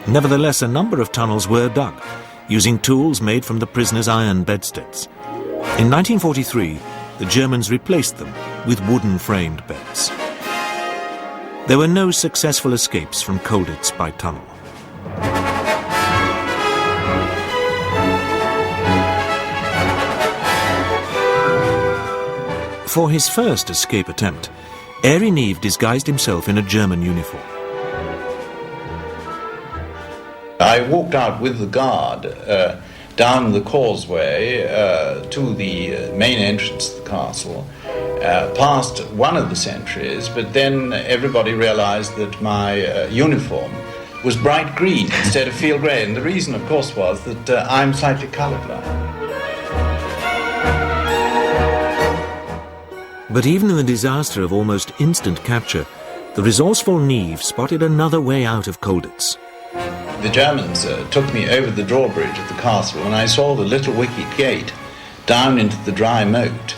Nevertheless, a number of tunnels were dug, using tools made from the prisoners' iron bedsteads. In 1943, the Germans replaced them with wooden-framed beds. There were no successful escapes from Colditz by tunnel. For his first escape attempt, Airy Neve disguised himself in a German uniform. I walked out with the guard down the causeway to the main entrance of the castle, past one of the sentries, but then everybody realized that my uniform was bright green instead of field grey, and the reason, of course, was that I'm slightly colorblind. But even in the disaster of almost instant capture, the resourceful Neve spotted another way out of Colditz. The Germans took me over the drawbridge of the castle, and I saw the little wicket gate down into the dry moat,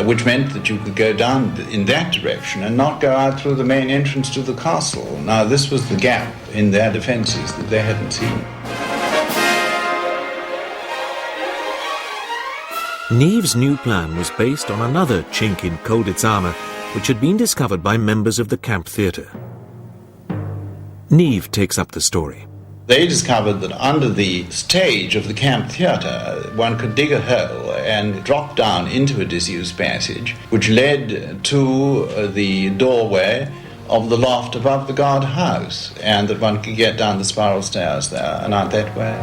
which meant that you could go down in that direction and not go out through the main entrance to the castle. Now, this was the gap in their defences that they hadn't seen. Neve's new plan was based on another chink in Colditz armour, which had been discovered by members of the camp theatre. Neve takes up the story. They discovered that under the stage of the camp theatre, one could dig a hole and drop down into a disused passage, which led to the doorway of the loft above the guardhouse, and that one could get down the spiral stairs there and out that way.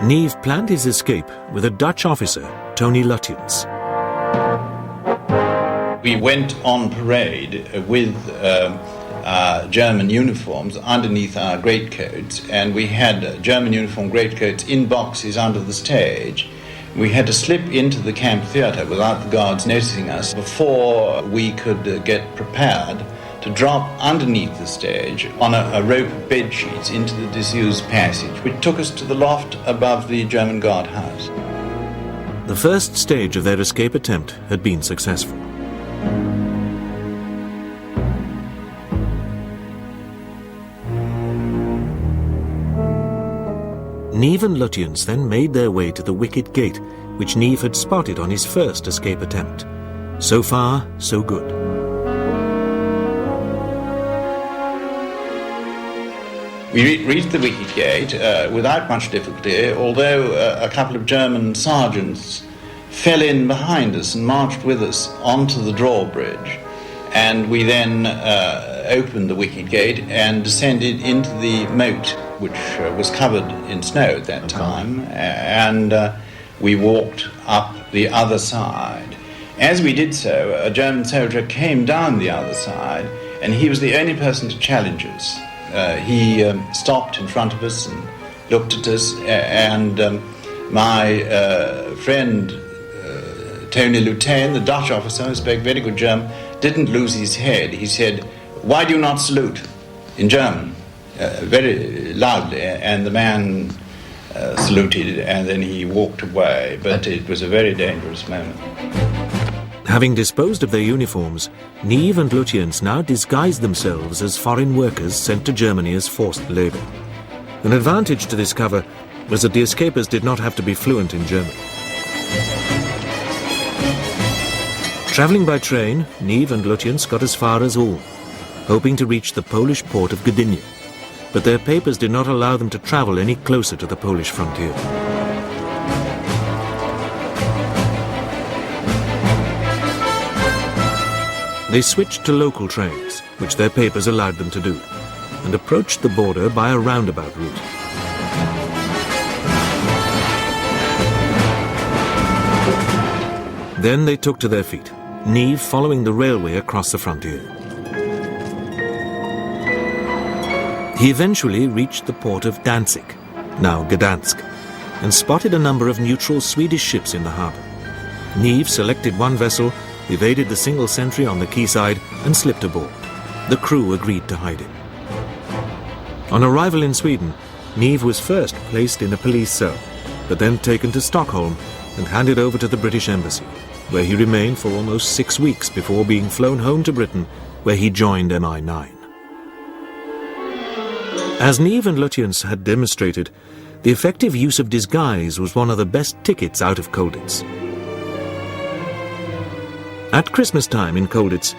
Neve planned his escape with a Dutch officer, Tony Lutyens. We went on parade with German uniforms underneath our greatcoats, and we had German uniform greatcoats in boxes under the stage. We had to slip into the camp theatre without the guards noticing us before we could get prepared to drop underneath the stage on a rope of bed sheets into the disused passage, which took us to the loft above the German guardhouse. The first stage of their escape attempt had been successful. Neve and Lutyens then made their way to the wicket gate, which Neve had spotted on his first escape attempt. So far, so good. We reached the wicket gate without much difficulty, although a couple of German sergeants fell in behind us and marched with us onto the drawbridge. And we then opened the wicket gate and descended into the moat, which was covered in snow at that time, and we walked up the other side. As we did so, a German soldier came down the other side, and he was the only person to challenge us. He stopped in front of us and looked at us, and my friend Tony Lutyens, the Dutch officer who spoke very good German, didn't lose his head. He said, "Why do you not salute?" in German, very loudly, and the man saluted, and then he walked away, but it was a very dangerous moment. Having disposed of their uniforms, Neve and Lutyens now disguised themselves as foreign workers sent to Germany as forced labour. An advantage to this cover was that the escapers did not have to be fluent in German. Travelling by train, Neve and Lutyens got as far as Ulm, hoping to reach the Polish port of Gdynia, but their papers did not allow them to travel any closer to the Polish frontier. They switched to local trains, which their papers allowed them to do, and approached the border by a roundabout route. Then they took to their feet, Neve following the railway across the frontier. He eventually reached the port of Danzig, now Gdansk, and spotted a number of neutral Swedish ships in the harbour. Neve selected one vessel, evaded the single sentry on the quayside, and slipped aboard. The crew agreed to hide him. On arrival in Sweden, Neve was first placed in a police cell, but then taken to Stockholm and handed over to the British Embassy, where he remained for almost 6 weeks before being flown home to Britain, where he joined MI9. As Neve and Lutyens had demonstrated, the effective use of disguise was one of the best tickets out of Colditz. At Christmas time in Colditz,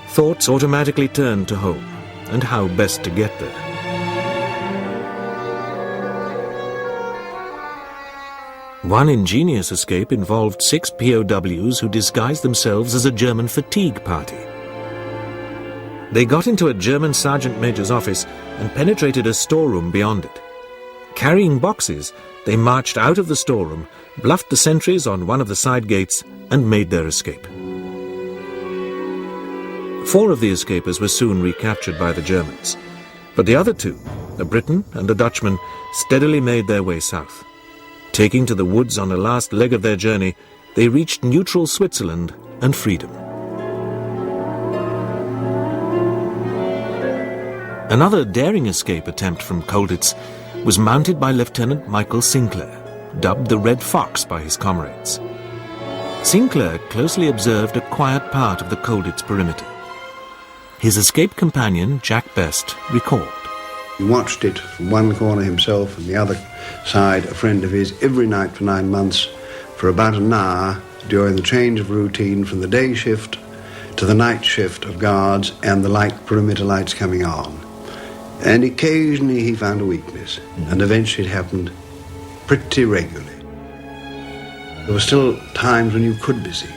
thoughts automatically turned to home and how best to get there. One ingenious escape involved 6 POWs who disguised themselves as a German fatigue party. They got into a German sergeant major's office and penetrated a storeroom beyond it. Carrying boxes, they marched out of the storeroom, bluffed the sentries on one of the side gates, and made their escape. 4 of the escapers were soon recaptured by the Germans, but the other 2, a Briton and a Dutchman, steadily made their way south. Taking to the woods on the last leg of their journey, they reached neutral Switzerland and freedom. Another daring escape attempt from Colditz was mounted by Lieutenant Michael Sinclair, dubbed the Red Fox by his comrades. Sinclair closely observed a quiet part of the Colditz perimeter. His escape companion, Jack Best, recalled. He watched it from one corner himself and the other side, a friend of his, every night for 9 months for about an hour during the change of routine from the day shift to the night shift of guards and the perimeter lights coming on. And occasionally he found a weakness, and eventually it happened pretty regularly. There were still times when you could be seen.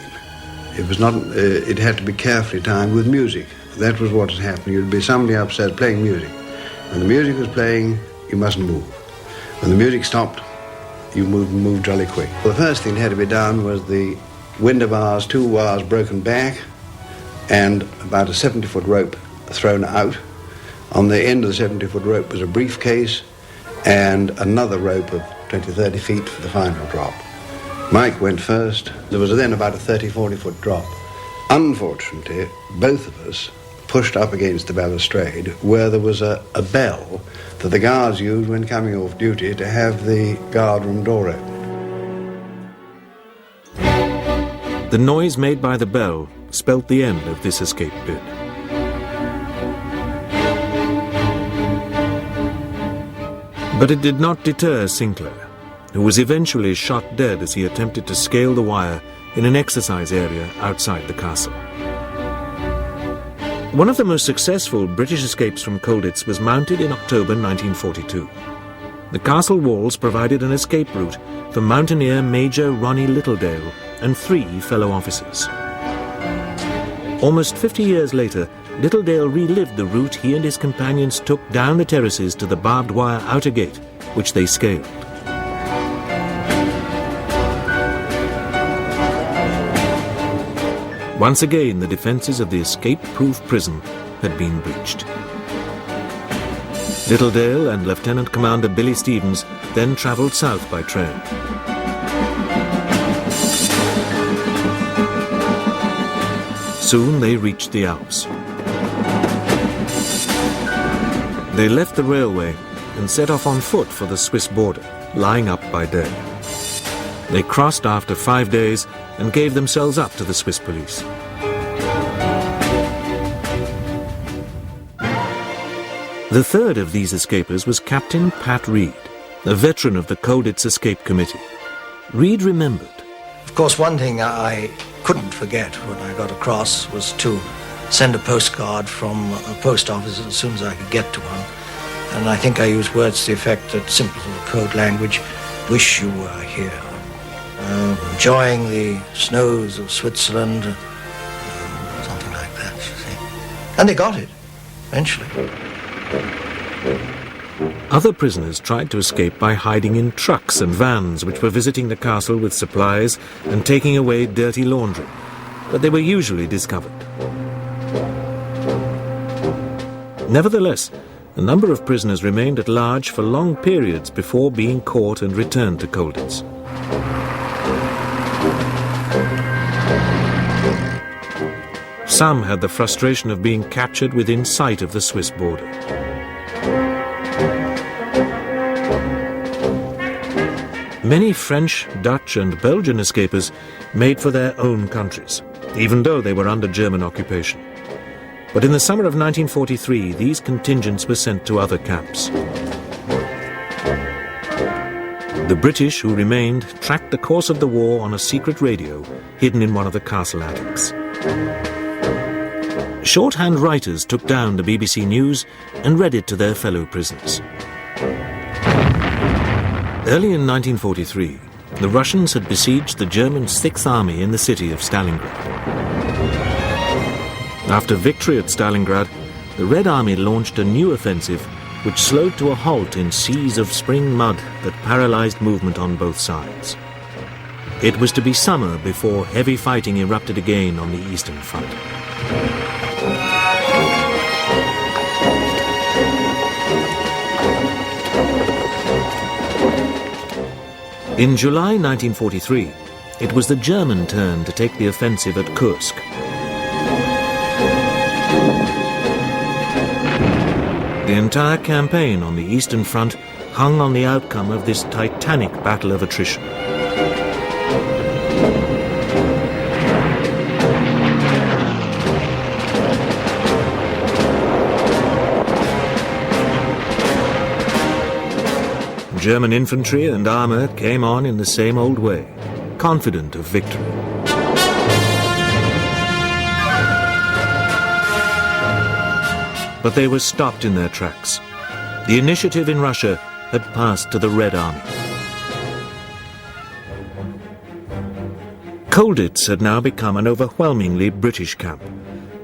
It was not. It had to be carefully timed with music. That was what had happened. You'd be somebody upstairs playing music. When the music was playing, you mustn't move. When the music stopped, you moved jolly quick. Well, the first thing that had to be done was the window bars, 2 wires broken back, and about a 70-foot rope thrown out. On the end of the 70-foot rope was a briefcase and another rope of 20, 30 feet for the final drop. Mike went first. There was then about a 30, 40-foot drop. Unfortunately, both of us pushed up against the balustrade where there was a bell that the guards used when coming off duty to have the guard room door opened. The noise made by the bell spelt the end of this escape bid. But it did not deter Sinclair, who was eventually shot dead as he attempted to scale the wire in an exercise area outside the castle. One of the most successful British escapes from Colditz was mounted in October 1942. The castle walls provided an escape route for mountaineer Major Ronnie Littledale and 3 fellow officers. Almost 50 years later, Littledale relived the route he and his companions took down the terraces to the barbed wire outer gate, which they scaled. Once again, the defences of the escape-proof prison had been breached. Littledale and Lieutenant Commander Billy Stevens then travelled south by train. Soon they reached the Alps. They left the railway and set off on foot for the Swiss border, lying up by day. They crossed after 5 days and gave themselves up to the Swiss police. The third of these escapers was Captain Pat Reed, a veteran of the Colditz Escape Committee. Reed remembered. Of course, one thing I couldn't forget when I got across was to send a postcard from a post office as soon as I could get to one. And I think I used words to the effect that simple code language, wish you were here. Enjoying the snows of Switzerland, something like that, you see. And they got it, eventually. Other prisoners tried to escape by hiding in trucks and vans which were visiting the castle with supplies and taking away dirty laundry, but they were usually discovered. Nevertheless, a number of prisoners remained at large for long periods before being caught and returned to Colditz. Some had the frustration of being captured within sight of the Swiss border. Many French, Dutch and Belgian escapers made for their own countries, even though they were under German occupation. But in the summer of 1943, these contingents were sent to other camps. The British who remained tracked the course of the war on a secret radio hidden in one of the castle attics. Shorthand writers took down the BBC News and read it to their fellow prisoners. Early in 1943, the Russians had besieged the German 6th Army in the city of Stalingrad. After victory at Stalingrad, the Red Army launched a new offensive which slowed to a halt in seas of spring mud that paralyzed movement on both sides. It was to be summer before heavy fighting erupted again on the Eastern Front. In July 1943, it was the German turn to take the offensive at Kursk. The the entire campaign on the Eastern Front hung on the outcome of this titanic battle of attrition. German infantry and armour came on in the same old way, confident of victory. But they were stopped in their tracks. The initiative in Russia had passed to the Red Army. Colditz had now become an overwhelmingly British camp,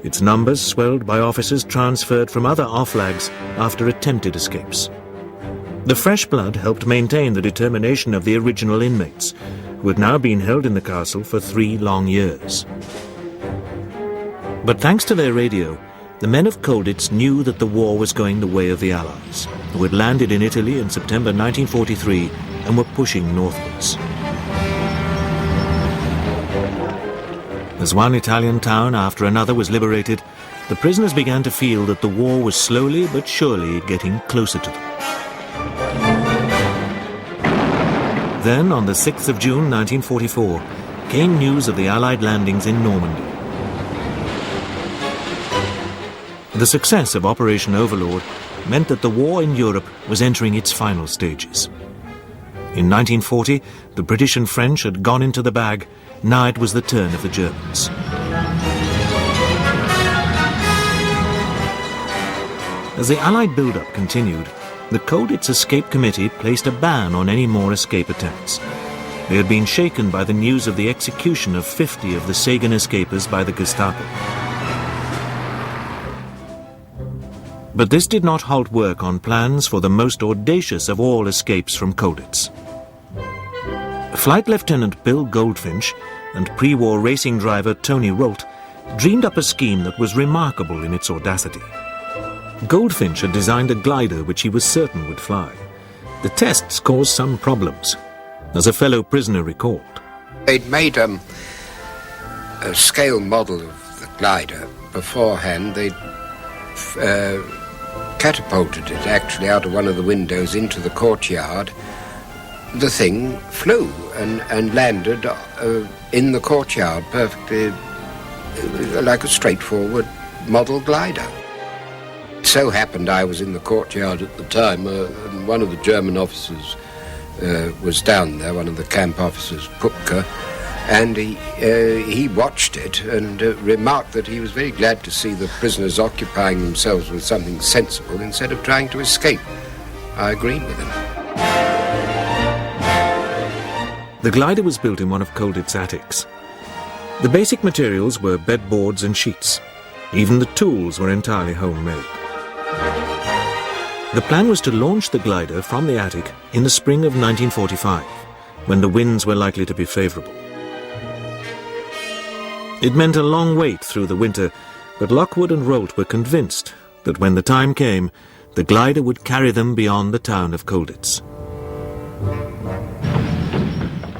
its numbers swelled by officers transferred from other offlags after attempted escapes. The fresh blood helped maintain the determination of the original inmates, who had now been held in the castle for 3 long years. But thanks to their radio, the men of Colditz knew that the war was going the way of the Allies, who had landed in Italy in September 1943 and were pushing northwards. As one Italian town after another was liberated, the prisoners began to feel that the war was slowly but surely getting closer to them. Then, on the 6th of June 1944, came news of the Allied landings in Normandy. The success of Operation Overlord meant that the war in Europe was entering its final stages. In 1940, the British and French had gone into the bag. Now it was the turn of the Germans. As the Allied build-up continued, the Colditz Escape Committee placed a ban on any more escape attempts. They had been shaken by the news of the execution of 50 of the Sagan escapers by the Gestapo. But this did not halt work on plans for the most audacious of all escapes from Colditz. Flight Lieutenant Bill Goldfinch and pre-war racing driver Tony Rolt dreamed up a scheme that was remarkable in its audacity. Goldfinch had designed a glider which he was certain would fly. The tests caused some problems, as a fellow prisoner recalled. They'd made a scale model of the glider beforehand. They'd catapulted it actually out of one of the windows into the courtyard. The thing flew and landed in the courtyard perfectly like a straightforward model glider. It so happened I was in the courtyard at the time, and one of the German officers was down there, one of the camp officers, Pupke, and he watched it and remarked that he was very glad to see the prisoners occupying themselves with something sensible instead of trying to escape. I agreed with him. The glider was built in one of Colditz's attics. The basic materials were bedboards and sheets. Even the tools were entirely homemade. The plan was to launch the glider from the attic in the spring of 1945, when the winds were likely to be favourable. It meant a long wait through the winter, but Lockwood and Rolt were convinced that when the time came, the glider would carry them beyond the town of Colditz.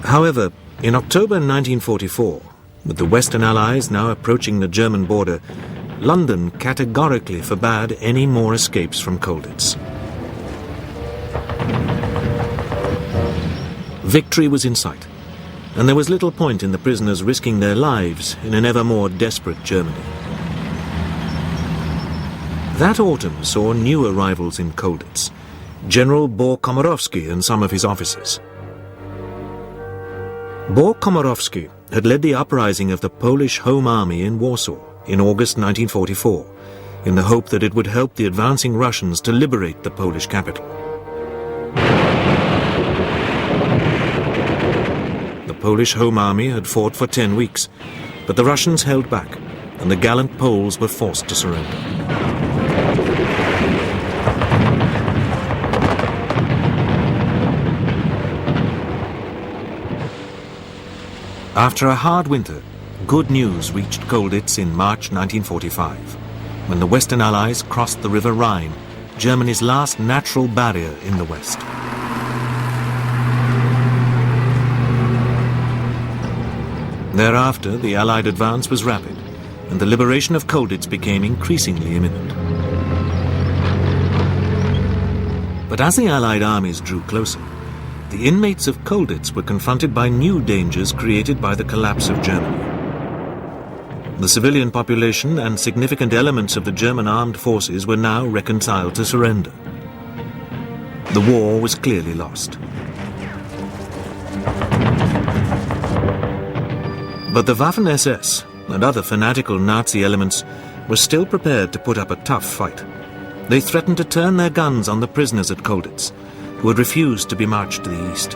However, in October 1944, with the Western Allies now approaching the German border, London categorically forbade any more escapes from Colditz. Victory was in sight, and there was little point in the prisoners risking their lives in an ever more desperate Germany. That autumn saw new arrivals in Colditz, General Bohr-Komorowski and some of his officers. Bohr-Komorowski had led the uprising of the Polish Home Army in Warsaw in August 1944, in the hope that it would help the advancing Russians to liberate the Polish capital. The Polish Home Army had fought for 10 weeks, but the Russians held back, and the gallant Poles were forced to surrender. After a hard winter, good news reached Colditz in March 1945, when the Western Allies crossed the River Rhine, Germany's last natural barrier in the West. Thereafter, the Allied advance was rapid, and the liberation of Colditz became increasingly imminent. But as the Allied armies drew closer, the inmates of Colditz were confronted by new dangers created by the collapse of Germany. The civilian population and significant elements of the German armed forces were now reconciled to surrender. The war was clearly lost. But the Waffen-SS and other fanatical Nazi elements were still prepared to put up a tough fight. They threatened to turn their guns on the prisoners at Colditz, who had refused to be marched to the east.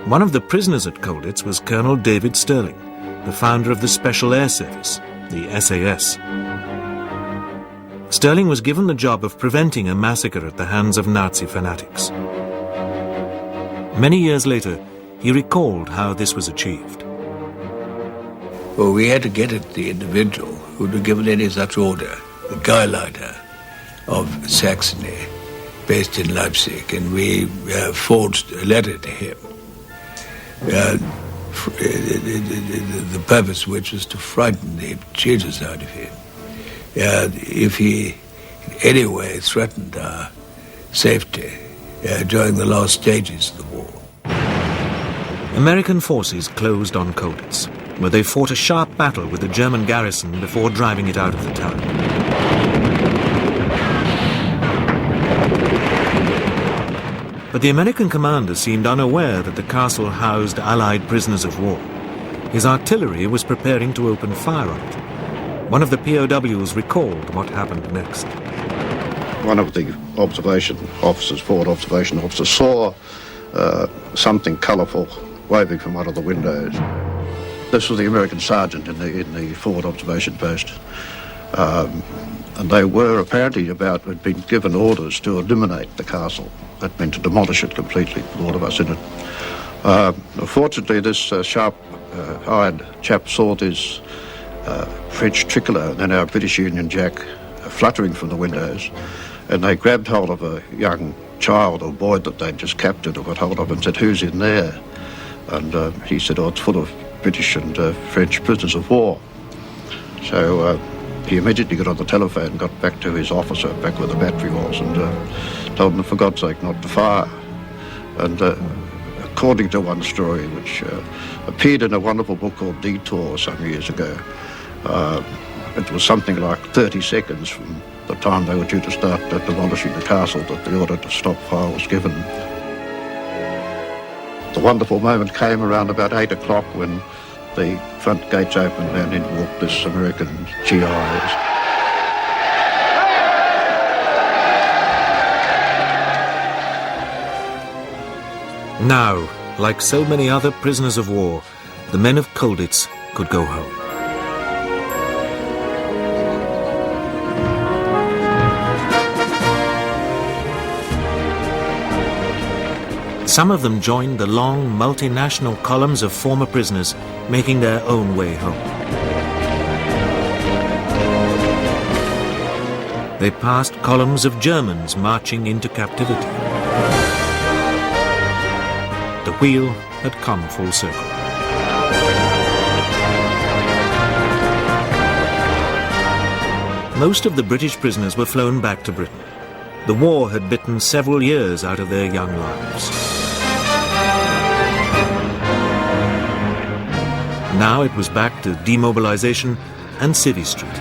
One of the prisoners at Colditz was Colonel David Sterling, the founder of the Special Air Service, the SAS. Sterling was given the job of preventing a massacre at the hands of Nazi fanatics. Many years later, he recalled how this was achieved. Well, we had to get at the individual who had given any such order, the Gauleiter of Saxony, based in Leipzig, and we forged a letter to him. The purpose of which was to frighten the Jesus out of him. If he in any way threatened our safety during the last stages of the war. American forces closed on Colditz, where they fought a sharp battle with the German garrison before driving it out of the town. But the American commander seemed unaware that the castle housed Allied prisoners of war. His artillery was preparing to open fire on it. One of the POWs recalled what happened next. One of the forward observation officers, saw something colourful waving from one of the windows. This was the American sergeant in the forward observation post. And they were apparently had been given orders to eliminate the castle. That meant to demolish it completely with all of us in it. Fortunately, this sharp-eyed chap saw this French tricolour and then our British Union Jack fluttering from the windows, and they grabbed hold of a young child or boy that they'd just captured or got hold of and said, "Who's in there?" And he said, "Oh, it's full of British and French prisoners of war." So he immediately got on the telephone and got back to his officer, back where the battery was, and told him, for God's sake, not to fire. And according to one story, which appeared in a wonderful book called Detour some years ago, it was something like 30 seconds from the time they were due to start demolishing the castle that the order to stop fire was given. The wonderful moment came around about 8 o'clock when the front gates opened and in walked this American GIs. Now, like so many other prisoners of war, the men of Colditz could go home. Some of them joined the long, multinational columns of former prisoners making their own way home. They passed columns of Germans marching into captivity. The wheel had come full circle. Most of the British prisoners were flown back to Britain. The war had bitten several years out of their young lives. Now it was back to demobilization and Civvy Street.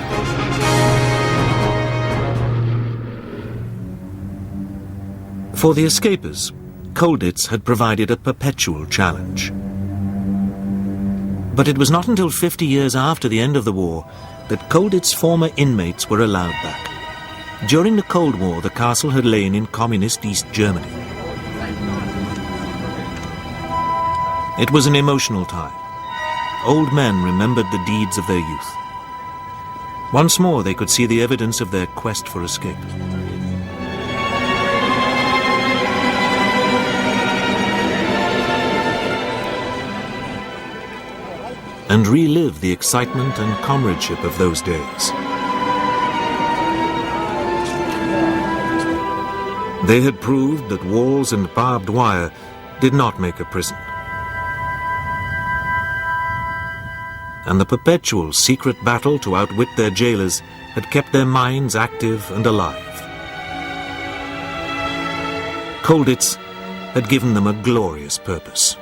For the escapers, Colditz had provided a perpetual challenge. But it was not until 50 years after the end of the war that Colditz's former inmates were allowed back. During the Cold War, the castle had lain in communist East Germany. It was an emotional time. Old men remembered the deeds of their youth. Once more they could see the evidence of their quest for escape. And relive the excitement and comradeship of those days. They had proved that walls and barbed wire did not make a prison. And the perpetual secret battle to outwit their jailers had kept their minds active and alive. Colditz had given them a glorious purpose.